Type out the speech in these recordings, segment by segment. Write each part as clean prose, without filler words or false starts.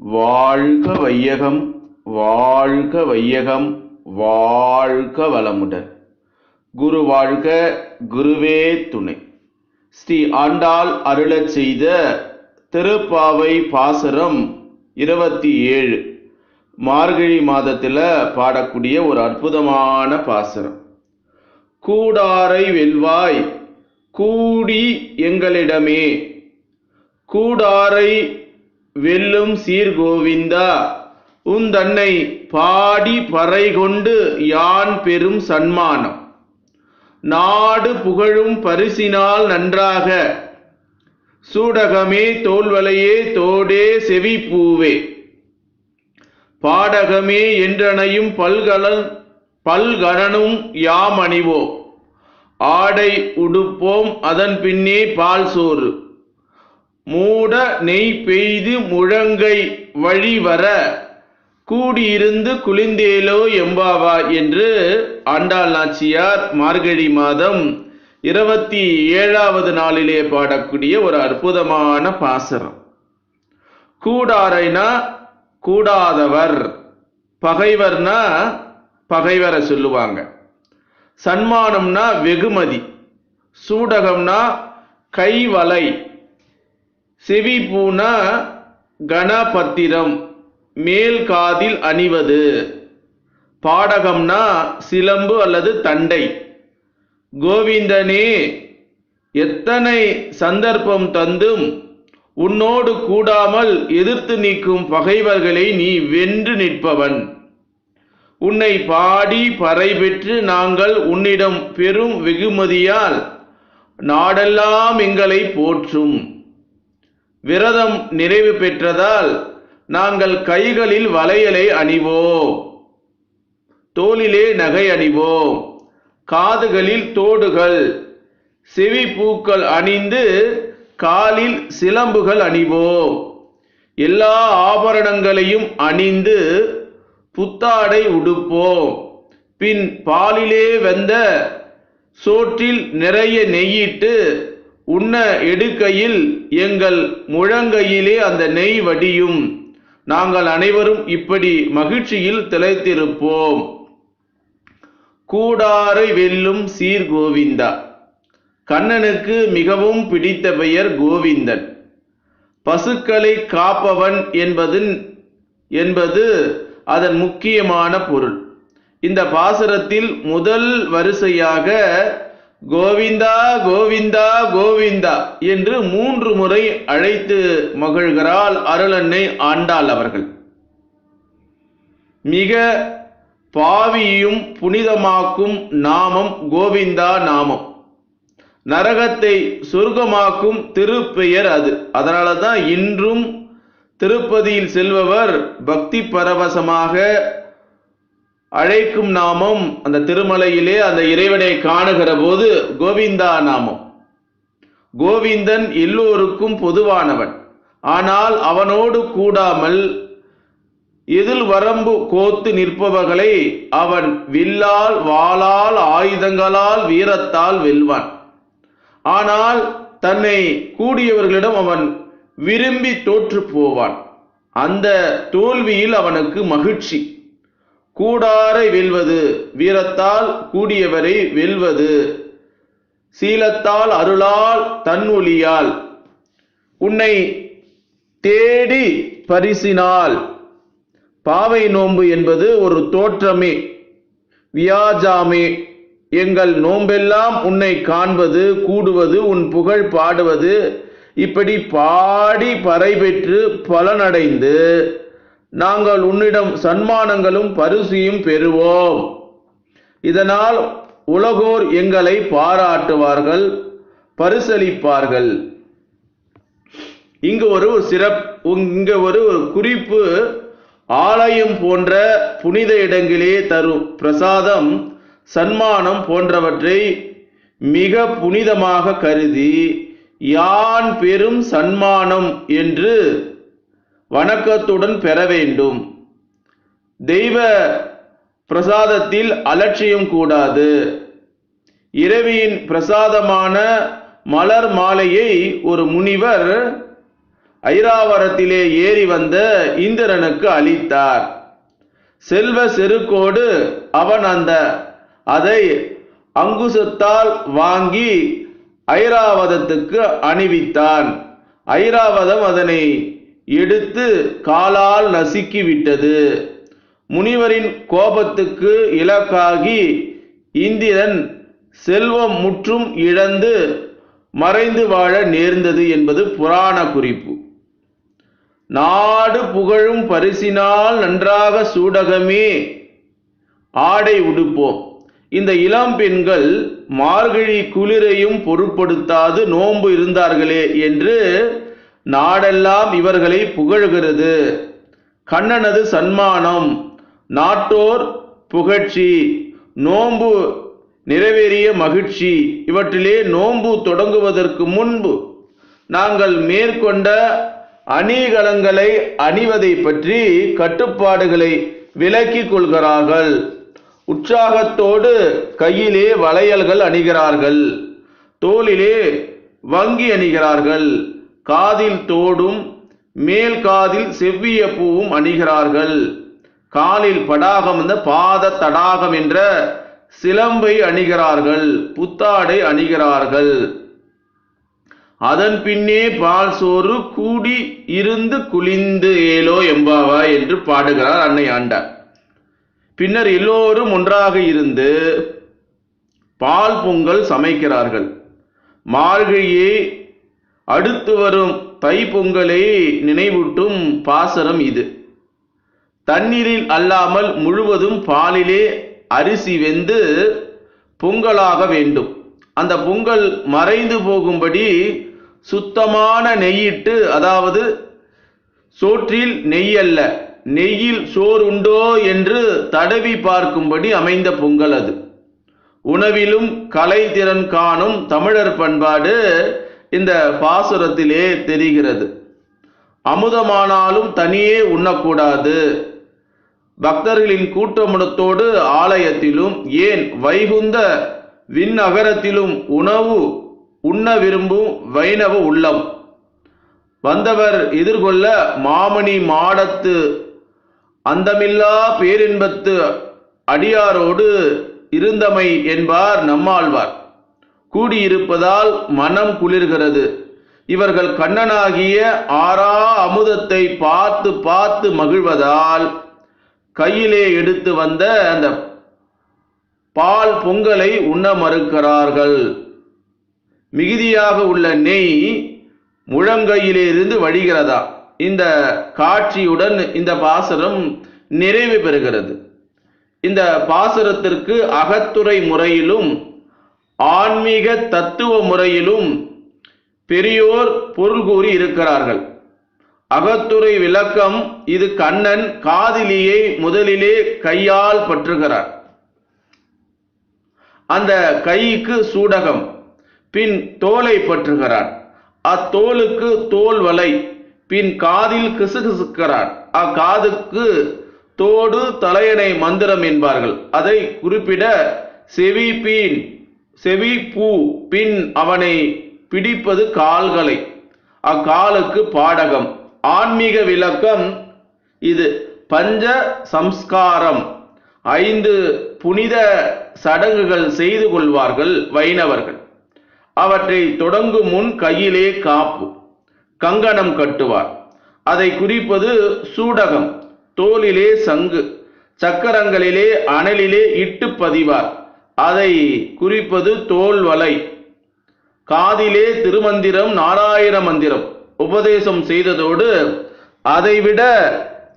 வாழ்க வையகம், வாழ்க வையகம், வாழ்க வளமுடன். குரு வாழ்க, குருவே துணை. ஸ்ரீ ஆண்டாள் அருளச் செய்த திருப்பாவை பாசுரம் 27 மார்கழி மாதத்தில் பாடக்கூடிய ஒரு அற்புதமான பாசுரம். கூடாரை வெல்வாய் கூடி எங்களிடமே, கூடாரை வெல்லும் சீர்கோவிந்தா, உந்தன்னை பாடி பறை கொண்டு யான் பெரும் சன்மானம், நாடு புகழும் பரிசினால் நன்றாக, சூடகமே தோல்வளையே தோடே செவிப்பூவே, பாடகமே என்றனையும் பல்கலனும் யாம் அணிவோம், ஆடை உடுப்போம் அதன் பின்னே பால் சோறு, மூட நெய் பெய்து முழங்கை வழிவர, கூடியிருந்து குளிந்தேலோ எம்பாவா என்று ஆண்டாள் நாச்சியார் மார்கழி மாதம் 27வது நாளிலே பாடக்கூடிய ஒரு அற்புதமான பாசுரம். கூடாரைனா கூடாதவர், பகைவர்னா பகைவரை சொல்லுவாங்க, சன்மானம்னா வெகுமதி, சூடகம்னா கைவளை, செவிப்பூனா கணபத்திரம் மேல் காதில் அணிவது, பாடகம்னா சிலம்பு அல்லது தண்டை. கோவிந்தனே, எத்தனை சந்தர்ப்பம் தந்தும் உன்னோடு கூடாமல் எதிர்த்து நிற்கும் பகைவர்களை நீ வென்று நிற்பவன். உன்னை பாடி பறை பெற்று நாங்கள் உன்னிடம் பெரும் வெகுமதியால் நாடெல்லாம் எங்களை போற்றும். விரதம் நிறைவு பெற்றதால் நாங்கள் கைகளில் வளையலை அணிவோம், தோளிலே நகை அணிவோம், காதுகளில் தோடுகள், செவிப்பூக்கள் அணிந்து காலில் சிலம்புகள் அணிவோம், எல்லா ஆபரணங்களையும் அணிந்து புத்தாடை உடுப்போம். பின் பாலிலே வெந்த சோற்றில் நிறைய நெய்யிட்டு உண்ண எடுக்கையில் எங்கள் முழங்கையிலே அந்த நெய் வடியும். நாங்கள் அனைவரும் இப்படி மகிழ்ச்சியில் திளைத்திருப்போம். கூடாரை வெல்லும் சீர் கோவிந்தா. கண்ணனுக்கு மிகவும் பிடித்த பெயர் கோவிந்தன். பசுக்களை காப்பவன் என்பது அதன் முக்கியமான பொருள். இந்த பாசுரத்தில் முதல் வரிசையாக கோவிந்தா கோவிந்தா கோவிந்தா என்று 3 முறை அழைத்து மகிழ்கிறாள் அருளன்னை ஆண்டாள் அவர்கள். மிக பாவியும் புனிதமாக்கும் நாமம் கோவிந்தா நாமம். நரகத்தை சொர்க்கமாக்கும் திருப்பெயர் அது. அதனால தான் இன்றும் திருப்பதியில் செல்பவர் பக்தி பரவசமாக அழைக்கும் நாமம், அந்த திருமலையிலே அந்த இறைவனை காணுகிற போது கோவிந்தா நாமம். கோவிந்தன் எல்லோருக்கும் பொதுவானவன். ஆனால் அவனோடு கூடாமல் எதில் வரம்பு கோத்து நிற்பவர்களை அவன் வில்லால் வாளால் ஆயுதங்களால் வீரத்தால் வெல்வான். ஆனால் தன்னை கூடியவர்களிடம் அவன் விரும்பி தோற்று போவான். அந்த தோல்வியில் அவனுக்கு மகிழ்ச்சி. கூடாரை வெல்வது, வீரத்தால் கூடியவரை வெல்வது, சீலத்தால் அருளால் தன்னொழியால், உன்னை தேடி பரிசினால். பாவை நோன்பு என்பது ஒரு தோற்றமே, வியாஜாமே. எங்கள் நோன்பெல்லாம் உன்னை காண்பது, கூடுவது, உன் புகழ் பாடுவது, இப்படி பாடி பறை பெற்று பலனடைந்து நாங்கள் உன்னிடம் சன்மானங்களும் பரிசியும் பெறுவோம். இதனால் உலகோர் எங்களை பாராட்டுவார்கள், பரிசளிப்பார்கள். இங்கு ஒரு குறிப்பு. ஆலயம் போன்ற புனித இடங்களே தரும் பிரசாதம், சன்மானம் போன்றவற்றை மிக புனிதமாக கருதி யான் பெரும் சன்மானம் என்று வணக்கத்துடன் பெற வேண்டும். தெய்வ பிரசாதத்தில் அலட்சியம் கூடாது. இறைவியின் பிரசாதமான மலர் மாலையை ஒரு முனிவர் ஐராவரத்திலே ஏறி வந்த இந்திரனுக்கு அளித்தார். செல்வ செருக்கோடு அவன் அதை அங்குசத்தால் வாங்கி ஐராவதத்துக்கு அணிவித்தான். ஐராவதம் அதனை எடுத்து காலால் நசுக்கிவிட்டது. முனிவரின் கோபத்துக்கு இலக்காகி இந்திரன் செல்வம் முற்றும் இழந்து மறைந்து வாழ நேர்ந்தது என்பது புராண குறிப்பு. நாடு புகழும் பரிசினால் நன்றாக சூடகமே ஆடை உடுப்போம். இந்த இளம் பெண்கள் மார்கழி குளிரையும் பொருட்படுத்தாது நோன்பு இருந்தார்களே என்று நாடெல்லாம் இவர்களை புகழ்கிறது. கண்ணனது சன்மானம், நாட்டோர் புகழ்ச்சி, நோன்பு நிறைவேறிய மகிழ்ச்சி, இவற்றிலே நோன்பு தொடங்குவதற்கு முன்பு நாங்கள் மேற்கொண்ட அணிகலன்களை அணிவதை பற்றி கட்டுப்பாடுகளை விலக்கிக் கொள்கிறார்கள். உற்சாகத்தோடு கையிலே வளையல்கள் அணிகிறார்கள், தோளிலே வங்கி அணிகிறார்கள், காதில் தோடும் மேல் காதில் செவ்விய பூவும் அணிகிறார்கள், காலில் படாகம் பாத தடாகம் என்ற சிலம்பை அணிகிறார்கள், புத்தாடை அணிகிறார்கள். அதன் பின்னே பால் சோறு கூடி இருந்து குளிந்து ஏலோ எம்பாவா என்று பாடுகிறார் அன்னை ஆண்டார். பின்னர் எல்லோரும் ஒன்றாக இருந்து பால் பொங்கல் சமைக்கிறார்கள். மார்கழியை அடுத்து வரும் தை பொங்கலை நினைவூட்டும் பாசரம் இது. தண்ணீரில் அல்லாமல் முழுவதும் பாலிலே அரிசி வெந்து பொங்கலாக வேண்டும். அந்த பொங்கல் மறைந்து போகும்படி சுத்தமான நெய்யிட்டு, அதாவது சோற்றில் நெய் அல்ல, நெய்யில் சோறு உண்டோ என்று தடவி பார்க்கும்படி அமைந்த பொங்கல் அது. உணவிலும் கலை திறன் காணும் தமிழர் பண்பாடு இந்த பாசுரத்திலே தெரிகிறது. அமுதமானாலும் தனியே உண்ணக்கூடாது. பக்தர்களின் கூட்டமுடத்தோடு ஆலயத்திலும், ஏன் வைகுந்த விண்ணகரத்திலும் உணவு உண்ண விரும்பும் வைணவ உள்ளம். வந்தவர் எதிர்கொள்ள மாமணி மாடத்து அந்தமில்லா பேரின்பத்து அடியாரோடு இருந்தமை என்பார் நம்மாழ்வார். கூடியிருப்பதால் மனம் குளிர்கிறது. இவர்கள் கண்ணனாகிய ஆறா அமுதத்தை பார்த்து பார்த்து மகிழ்வதால் கையிலே எடுத்து வந்த அந்த பால் பொங்கலை உண்ண மறுக்கிறார்கள். மிகுதியாக உள்ள நெய் முழங்கையிலிருந்து வழிகிறதா. இந்த காட்சியுடன் இந்த பாசுரம் நிறைவு பெறுகிறது. இந்த பாசுரத்திற்கு அகத்துறை முறையிலும் ஆன்மீக தத்துவ முறையிலும் பெரியோர் பொருள் கூறி இருக்கிறார்கள். அகத்துறை விளக்கம், இது கண்ணன் காதலியை முதலிலே கையால் பற்றுகிறார். அந்த கைக்கு சூடகம், பின் தோலை பற்றுகிறார். அத்தோலுக்கு தோல் வலை, பின் காதில் கிசுகிசுக்கிறார். அக்காதுக்கு தோடு தலையணை மந்திரம் என்பார்கள். அதை குறிப்பிட செவி பூ, பின் அவனை பிடிப்பது கால்களை, அக்காலுக்கு பாடகம். ஆன்மீக விளக்கம், இது பஞ்ச சம்ஸ்காரம், 5 புனித சடங்குகள் செய்து கொள்வார்கள் வைணவர்கள். அவற்றை தொடங்கும் முன் கையிலே காப்பு, கங்கணம் கட்டுவார். அதை குறிப்பது சூடகம். தோளிலே சங்கு, சக்கரங்களிலே அனலிலே இட்டு பதிவார். அதை குறிப்பது தோல் வலை. காதிலே திருமந்திரம், நாராயண மந்திரம் உபதேசம் செய்ததோடு அதைவிட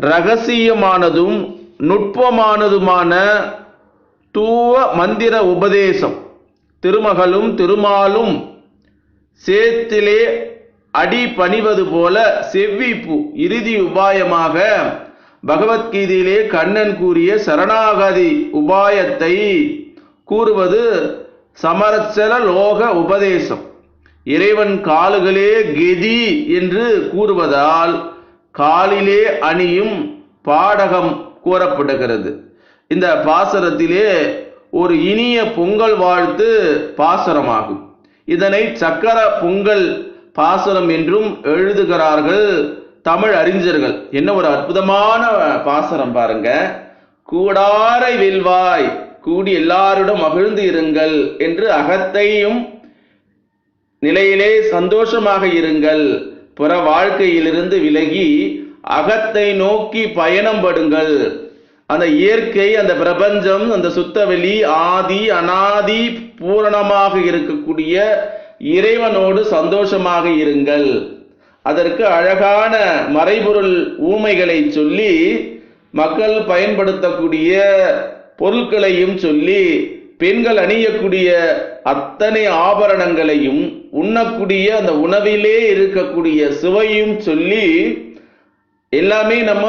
இரகசியமானதும் நுட்பமானதுமான தூவ மந்திர உபதேசம். திருமகளும் திருமாலும் சேத்திலே அடி பணிவது போல செவ்விப்பு இறுதி உபாயமாக பகவத்கீதையிலே கண்ணன் கூறிய சரணாகதி உபாயத்தை கூறுவது சமரச்சல லோக உபதேசம். இறைவன் காலுகளே கெதி என்று கூறுவதால் காலிலே அணியும் பாடகம் கூறப்படுகிறது. இந்த பாசரத்திலே ஒரு இனிய பொங்கல் வாழ்த்து பாசரமாகும். இதனை சக்கர பொங்கல் பாசுரம் என்றும் எழுதுகிறார்கள் தமிழ் அறிஞர்கள். என்ன ஒரு அற்புதமான பாசுரம் பாருங்க. கூடாரை வெல்வாய், கூடி எல்லாரிடம் மகிழ்ந்து இருங்கள் என்று அகத்தையும் நிலையிலே சந்தோஷமாக இருங்கள், புற வாழ்க்கையிலிருந்து விலகி அகத்தை நோக்கி பயணம் படுங்கள். அந்த இயற்கை, அந்த பிரபஞ்சம், அந்த சுத்தவெளி ஆதி அனாதி பூரணமாக இருக்கக்கூடிய இறைவனோடு சந்தோஷமாக இருங்கள். அதற்கு அழகான மறைபொருள் ஊமைகளை சொல்லி மக்கள் பயன்படுத்தக்கூடிய பொருட்களையும் சொல்லி பெண்கள் அணியக்கூடிய அத்தனை ஆபரணங்களையும் உண்ணக்கூடிய அந்த உணவிலே இருக்கக்கூடிய சுவையும் சொல்லி எல்லாமே நம்ம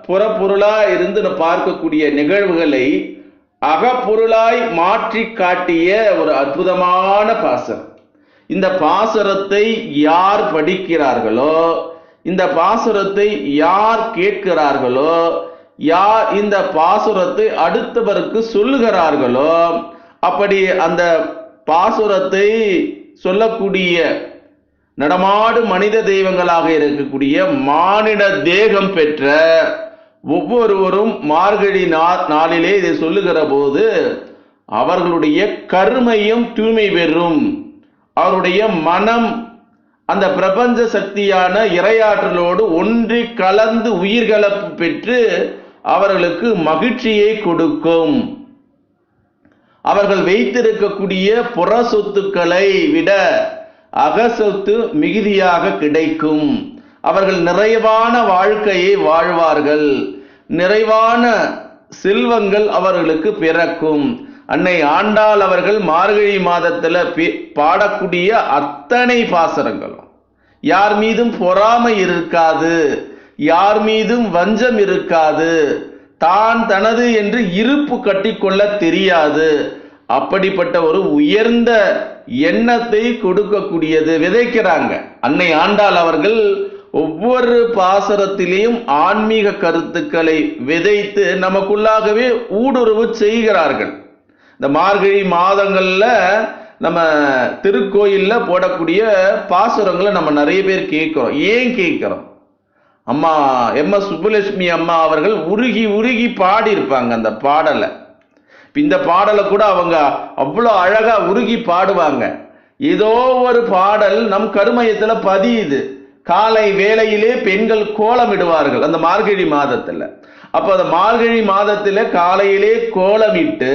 புறப்பொருளா இருந்து பார்க்கக்கூடிய நிகழ்வுகளை அகப்பொருளாய் மாற்றி காட்டிய ஒரு அற்புதமான பாசுரம். இந்த பாசுரத்தை யார் படிக்கிறார்களோ, இந்த பாசுரத்தை யார் கேட்கிறார்களோ, யார் இந்த பாசுரத்தை அடுத்தவருக்கு சொல்லுகிறார்களோ, அப்படி அந்த பாசுரத்தை சொல்லக்கூடிய நடமாடு மனித தெய்வங்களாக இருக்கக்கூடிய மானிட தேகம் பெற்ற ஒவ்வொருவரும் மார்கழி நாளிலே இதை சொல்லுகிற போது அவர்களுடைய கருமையும் தூய்மை பெறும். அவருடைய மனம் அந்த பிரபஞ்ச சக்தியான இறையாற்றலோடு ஒன்றி கலந்து உயிர்கலப்பு பெற்று அவர்களுக்கு மகிழ்ச்சியை கொடுக்கும். அவர்கள் வைத்திருக்கக்கூடிய புற சொத்துக்களை விட அகசொத்து மிகுதியாக கிடைக்கும். அவர்கள் நிறைவான வாழ்க்கையை வாழ்வார்கள். நிறைவான செல்வங்கள் அவர்களுக்கு பிறக்கும். அன்னை ஆண்டாள் அவர்கள் மார்கழி மாதத்துல பாடக்கூடிய அத்தனை பாசுரங்களும் யார் மீதும் பொறாமை இருக்காது, யார் மீதும் வஞ்சம் இருக்காது, தான் தனது என்று இருப்பு கட்டிக்கொள்ள தெரியாது. அப்படிப்பட்ட ஒரு உயர்ந்த எண்ணத்தை கொடுக்கக்கூடியது விதைக்கிறாங்க. அன்னை ஆண்டாள் அவர்கள் ஒவ்வொரு பாசுரத்திலேயும் ஆன்மீக கருத்துக்களை விதைத்து நமக்குள்ளாகவே ஊடுருவு செய்கிறார்கள். இந்த மார்கழி மாதங்கள்ல நம்ம திருக்கோயில்ல போடக்கூடிய பாசுரங்களை நம்ம நிறைய பேர் கேட்கிறோம். ஏன் கேட்கிறோம்? அம்மா எம்.எஸ். சுப்புலட்சுமி அம்மா அவர்கள் உருகி உருகி பாடி இருப்பாங்க அந்த பாடலை. இந்த பாடலை கூட அவங்க அவ்வளோ அழகா உருகி பாடுவாங்க. ஏதோ ஒரு பாடல் நம் கருமையத்துல பதியுது. காலை வேளையிலே பெண்கள் கோலமிடுவார்கள் அந்த மார்கழி மாதத்துல. அப்ப அந்த மார்கழி மாதத்துல காலையிலே கோலமிட்டு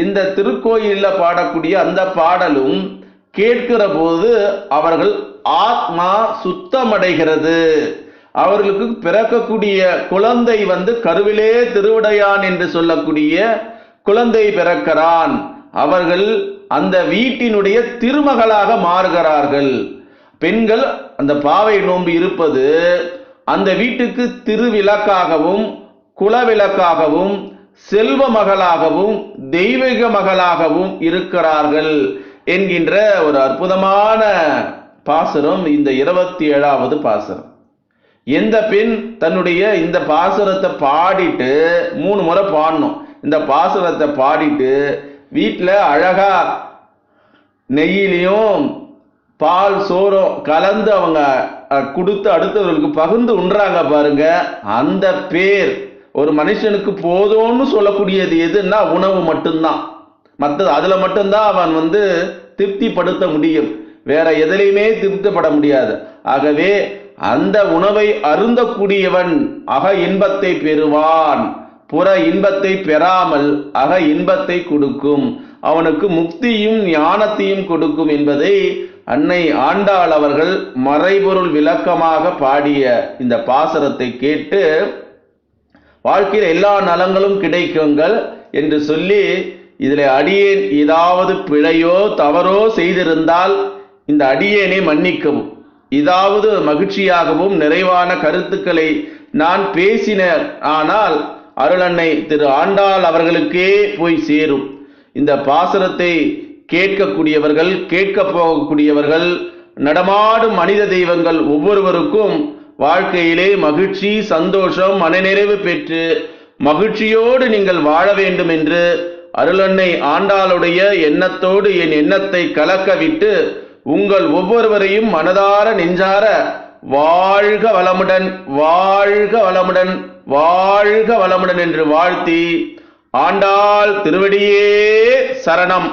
இந்த திருக்கோயில்ல பாடக்கூடிய அந்த பாடலும் கேட்கிற போது அவர்கள் ஆத்மா சுத்தமடைகிறது. அவர்களுக்கு பிறக்கக்கூடிய குழந்தை கருவிலே திருவிடையான் என்று சொல்லக்கூடிய குழந்தை பிறக்கிறான். அவர்கள் அந்த வீட்டினுடைய திருமகளாக மாறுகிறார்கள். பெண்கள் அந்த பாவை நோன்பு இருப்பது அந்த வீட்டுக்கு திருவிளக்காகவும் குலவிளக்காகவும் செல்வ மகளாகவும் தெய்வீக மகளாகவும் இருக்கிறார்கள் என்கின்ற ஒரு அற்புதமான பாசுரம் இந்த 27வது பாசுரம். எந்த பெண் தன்னுடைய இந்த பாசுரத்தை பாடிட்டு 3 முறை பாடணும். இந்த பாசுரத்தை பாடிட்டு வீட்டில் அழகா நெய்யிலையும் பால் சோறும் கலந்து அவங்க கொடுத்து அடுத்தவர்களுக்கு பகிர்ந்து உண்றாங்க பாருங்க. அந்த பேர் ஒரு மனுஷனுக்கு போதும்னு சொல்லக்கூடியது எதுன்னா உணவு மட்டும்தான். மற்றது அதுல மட்டும்தான் அவன் திருப்திப்படுத்த முடியும். வேற எதிலையுமே திருப்திப்பட முடியாது. ஆகவே அந்த உணவை அருந்தக்கூடியவன் அக இன்பத்தை பெறுவான். புற இன்பத்தை பெறாமல் அக இன்பத்தை கொடுக்கும். அவனுக்கு முக்தியும் ஞானத்தையும் கொடுக்கும் என்பதை அன்னை ஆண்டாள் அவர்கள் மறைபொருள் விளக்கமாக பாடிய இந்த பாசுரத்தை கேட்டு வாழ்க்கையில் எல்லா நலங்களும் கிடைக்குங்கள் என்று சொல்லி, இதில் அடியேன் ஏதாவது பிழையோ தவறோ செய்திருந்தால் இந்த அடியேனை மன்னிக்கவும். ஏதாவது மகிழ்ச்சியாகவும் நிறைவான கருத்துக்களை நான் பேசினேன் ஆனால் அருளன்னை திரு ஆண்டாள் அவர்களுக்கே போய் சேரும். இந்த பாசுரத்தை கேட்கக்கூடியவர்கள், கேட்க போகக்கூடியவர்கள், நடமாடும் மனித தெய்வங்கள் ஒவ்வொருவருக்கும் வாழ்க்கையிலே மகிழ்ச்சி, சந்தோஷம், மனநிறைவு பெற்று மகிழ்ச்சியோடு நீங்கள் வாழ வேண்டும் என்று அருளன்னை ஆண்டாளுடைய எண்ணத்தோடு என் எண்ணத்தை கலக்க விட்டு உங்கள் ஒவ்வொருவரையும் மனதார நெஞ்சார வாழ்க வளமுடன், வாழ்க வளமுடன், வாழ்க வளமுடன் என்று வாழ்த்தி, ஆண்டாள் திருவடியே சரணம்.